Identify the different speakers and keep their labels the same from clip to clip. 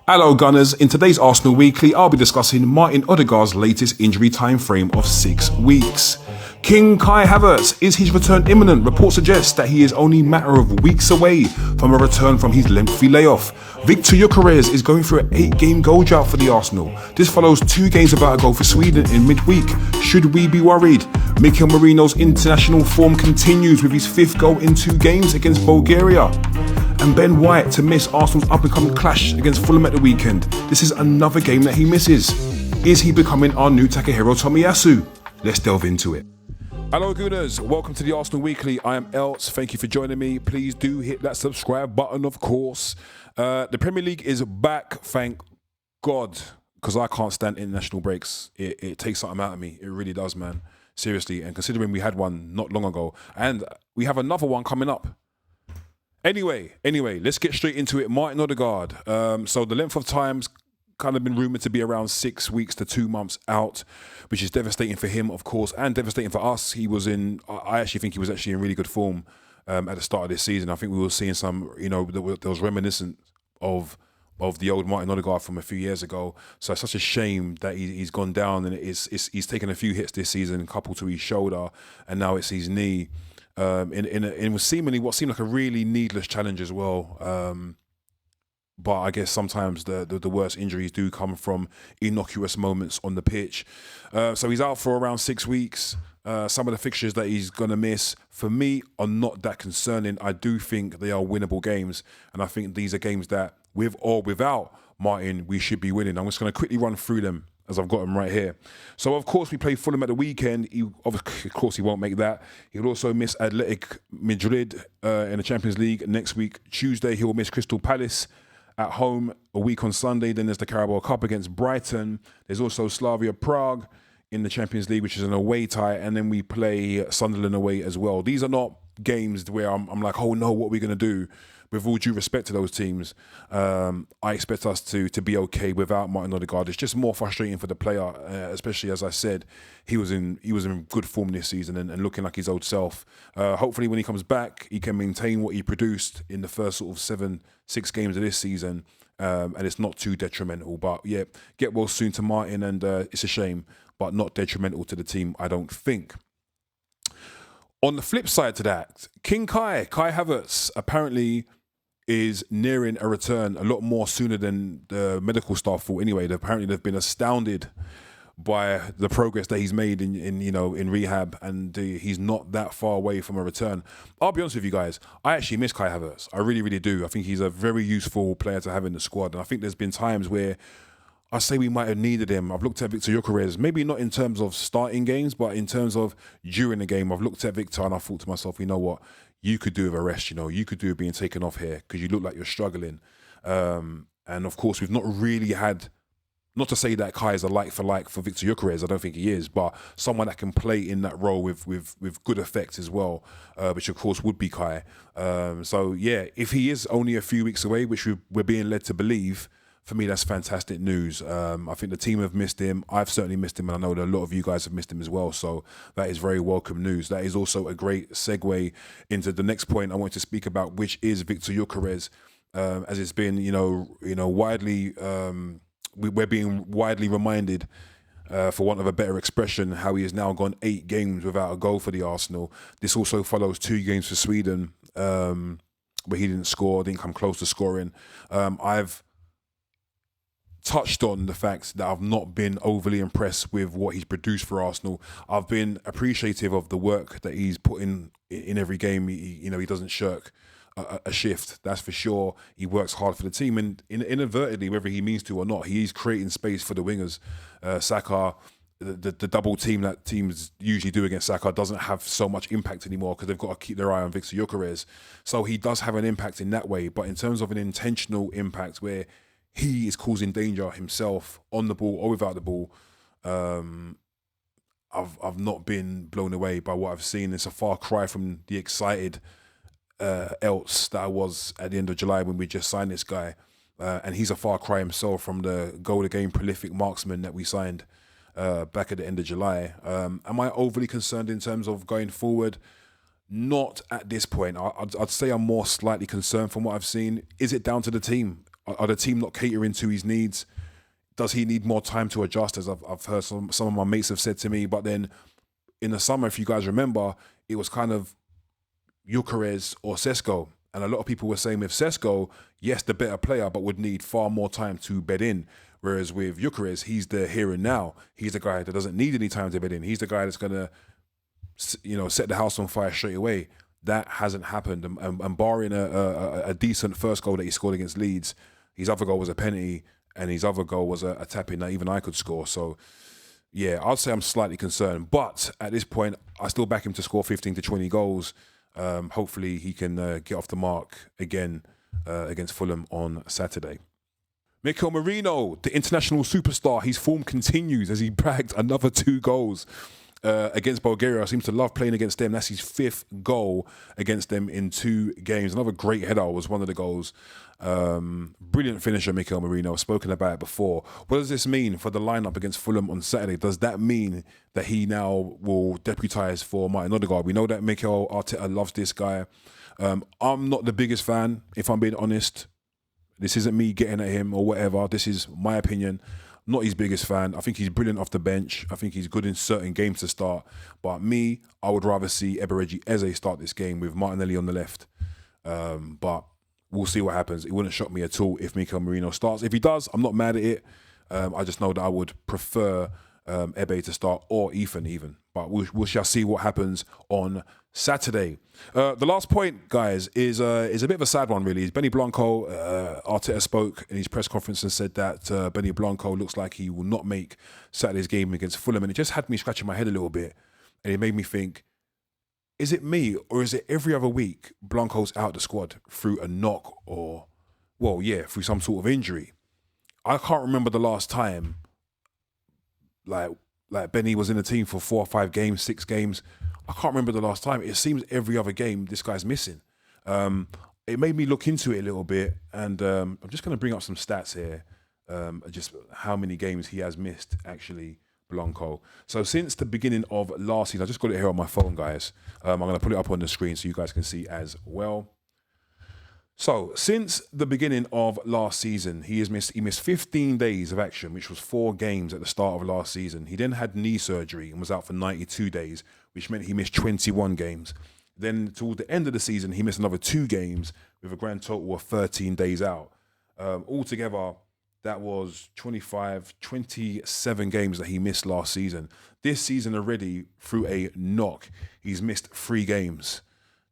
Speaker 1: Hello Gunners, in today's Arsenal Weekly I'll be discussing Martin Odegaard's latest injury time frame of 6 weeks. King Kai Havertz, is his return imminent? Reports suggest that he is only a matter of weeks away from a return from his lengthy layoff. Victor Gyokeres is going through an 8-game goal drought for the Arsenal. This follows 2 games without a goal for Sweden in midweek. Should we be worried? Mikel Merino's international form continues with his 5th goal in 2 games against Bulgaria. And Ben White to miss Arsenal's up-and-coming clash against Fulham at the weekend. This is another game that he misses. Is he becoming our new Takahiro Tomiyasu? Let's delve into it. Hello Gooners, welcome to the Arsenal Weekly. I am Elts, thank you for joining me. Please do hit that subscribe button, of course. The Premier League is back, thank God, because I can't stand international breaks. It takes something out of me, it really does, man. Seriously, and considering we had one not long ago, and we have another one coming up. Anyway, let's get straight into it. Martin Odegaard. So the length of time's kind of been rumoured to be around 6 weeks to 2 months out, which is devastating for him, of course, and devastating for us. I actually think he was actually in really good form at the start of this season. I think we were seeing some, there was reminiscent of the old Martin Odegaard from a few years ago. So it's such a shame that he's gone down, and he's taken a few hits this season, coupled to his shoulder, and now it's his knee. In seemingly what seemed like a really needless challenge as well. But I guess sometimes the worst injuries do come from innocuous moments on the pitch. So he's out for around 6 weeks. Some of the fixtures that he's going to miss, for me, are not that concerning. I do think they are winnable games. And I think these are games that, with or without Martin, we should be winning. I'm just going to quickly run through them, as I've got him right here. So, of course, we play Fulham at the weekend. Of course, he won't make that. He'll also miss Athletic Madrid in the Champions League next week. Tuesday, he'll miss Crystal Palace at home a week on Sunday. Then there's the Carabao Cup against Brighton. There's also Slavia Prague in the Champions League, which is an away tie. And then we play Sunderland away as well. These are not games where I'm like, oh no, what are we going to do? With all due respect to those teams, I expect us to be okay without Martin Odegaard. It's just more frustrating for the player, especially as I said, he was in good form this season and looking like his old self. Hopefully, when he comes back, he can maintain what he produced in the first sort of 6 games of this season, and it's not too detrimental. But yeah, get well soon to Martin, and it's a shame, but not detrimental to the team, I don't think. On the flip side to that, King Kai Havertz apparently is nearing a return a lot more sooner than the medical staff thought. Anyway, apparently they've been astounded by the progress that he's made in rehab, and he's not that far away from a return. I'll be honest with you guys, I actually miss Kai Havertz. I really, really do. I think he's a very useful player to have in the squad, and I think there's been times where I say we might have needed him. I've looked at Victor Gyokeres, maybe not in terms of starting games, but in terms of during the game. I've looked at Victor and I thought to myself, you know what? You could do with a rest, you could do with being taken off here because you look like you're struggling. And of course, we've not really had, not to say that Kai is a like for Victor Gyokeres, I don't think he is, but someone that can play in that role with good effect as well, which of course would be Kai. So yeah, if he is only a few weeks away, which we're being led to believe, for me, that's fantastic news. I think the team have missed him. I've certainly missed him, and I know that a lot of you guys have missed him as well. So that is very welcome news. That is also a great segue into the next point I want to speak about, which is Victor Gyokeres. As it's been, widely, we're being widely reminded, for want of a better expression, how he has now gone 8 games without a goal for the Arsenal. This also follows 2 games for Sweden, where he didn't score, didn't come close to scoring. I've touched on the fact that I've not been overly impressed with what he's produced for Arsenal. I've been appreciative of the work that he's put in every game. He doesn't shirk a shift, that's for sure. He works hard for the team, and inadvertently, whether he means to or not, he is creating space for the wingers. Saka, the double team that teams usually do against Saka doesn't have so much impact anymore because they've got to keep their eye on Victor Gyokeres. So he does have an impact in that way, but in terms of an intentional impact where he is causing danger himself on the ball or without the ball, I've not been blown away by what I've seen. It's a far cry from the excited Elts that I was at the end of July when we just signed this guy. And he's a far cry himself from the goal-a-game prolific marksman that we signed back at the end of July. Am I overly concerned in terms of going forward? Not at this point. I'd say I'm more slightly concerned from what I've seen. Is it down to the team? Are the team not catering to his needs? Does he need more time to adjust, as I've heard some of my mates have said to me? But then in the summer, if you guys remember, it was kind of Gyokeres or Sesko. And a lot of people were saying with Sesko, yes, the better player, but would need far more time to bed in. Whereas with Gyokeres, he's the here and now. He's the guy that doesn't need any time to bed in. He's the guy that's going to, set the house on fire straight away. That hasn't happened. And barring a decent first goal that he scored against Leeds, his other goal was a penalty, and his other goal was a tap-in that even I could score. So, yeah, I'd say I'm slightly concerned. But at this point, I still back him to score 15 to 20 goals. Hopefully he can get off the mark again against Fulham on Saturday. Mikel Merino, the international superstar, his form continues as he bagged another 2 goals against Bulgaria. Seems to love playing against them. That's his 5th goal against them in 2 games. Another great header was one of the goals. Brilliant finisher, Mikel Merino. I've spoken about it before. What does this mean for the lineup against Fulham on Saturday? Does that mean that he now will deputise for Martin Odegaard? We know that Mikel Arteta loves this guy. I'm not the biggest fan, if I'm being honest. This isn't me getting at him or whatever. This is my opinion. Not his biggest fan. I think he's brilliant off the bench. I think he's good in certain games to start. But me, I would rather see Eberechi Eze start this game with Martinelli on the left. But we'll see what happens. It wouldn't shock me at all if Mikel Merino starts. If he does, I'm not mad at it. I just know that I would prefer Ebe to start, or Ethan even. But we shall see what happens on Saturday. The last point, guys, is a bit of a sad one, really. Benny Blanco, Arteta spoke in his press conference and said that Benny Blanco looks like he will not make Saturday's game against Fulham. And it just had me scratching my head a little bit. And it made me think, is it me, or is it every other week Blanco's out the squad through a knock or, through some sort of injury? I can't remember the last time like Benny was in the team for 4 or 5 games, 6 games. I can't remember the last time. It seems every other game this guy's missing. It made me look into it a little bit, and I'm just going to bring up some stats here, just how many games he has missed, actually, Blanco. So since the beginning of last season, I just got it here on my phone, guys. I'm going to put it up on the screen so you guys can see as well. So since the beginning of last season, he missed 15 days of action, which was 4 games at the start of last season. He then had knee surgery and was out for 92 days, which meant he missed 21 games. Then toward the end of the season, he missed another 2 games with a grand total of 13 days out. Altogether, that was 27 games that he missed last season. This season already, through a knock, he's missed 3 games.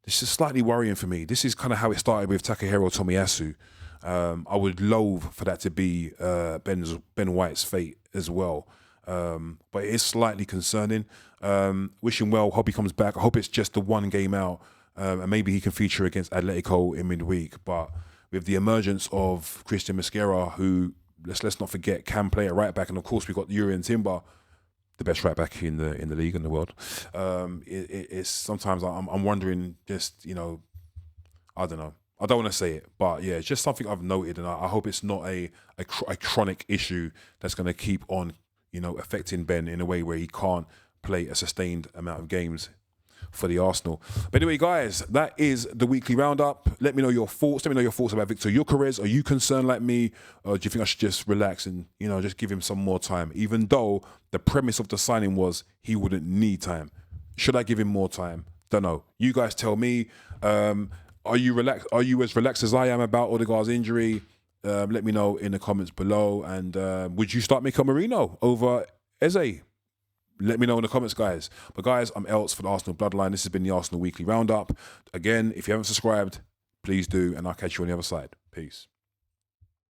Speaker 1: This is slightly worrying for me. This is kind of how it started with Takahiro Tomiyasu. I would loathe for that to be Ben White's fate as well. But it is slightly concerning. Wish him well. Hope he comes back. I hope it's just the 1 game out. And maybe he can feature against Atletico in midweek. But with the emergence of Christian Mosquera, who, let's not forget, can play at right back. And of course, we've got Jurrien Timber, the best right back in the league in the world. It's sometimes I'm wondering, just, I don't know. I don't want to say it, but yeah, it's just something I've noted, and I hope it's not a chronic issue that's going to keep on, affecting Ben in a way where he can't play a sustained amount of games for the Arsenal. But anyway, guys, that is the weekly roundup. Let me know your thoughts. Let me know your thoughts about Victor Gyokeres. Are you concerned like me? Or do you think I should just relax and, just give him some more time? Even though the premise of the signing was he wouldn't need time. Should I give him more time? Don't know. You guys tell me. Are you relaxed? Are you as relaxed as I am about Odegaard's injury? Let me know in the comments below. And would you start Mikel Merino over Eze? Let me know in the comments, guys. But guys, I'm Elts for the Arsenal Bloodline. This has been the Arsenal Weekly Roundup. Again, if you haven't subscribed, please do, and I'll catch you on the other side. Peace.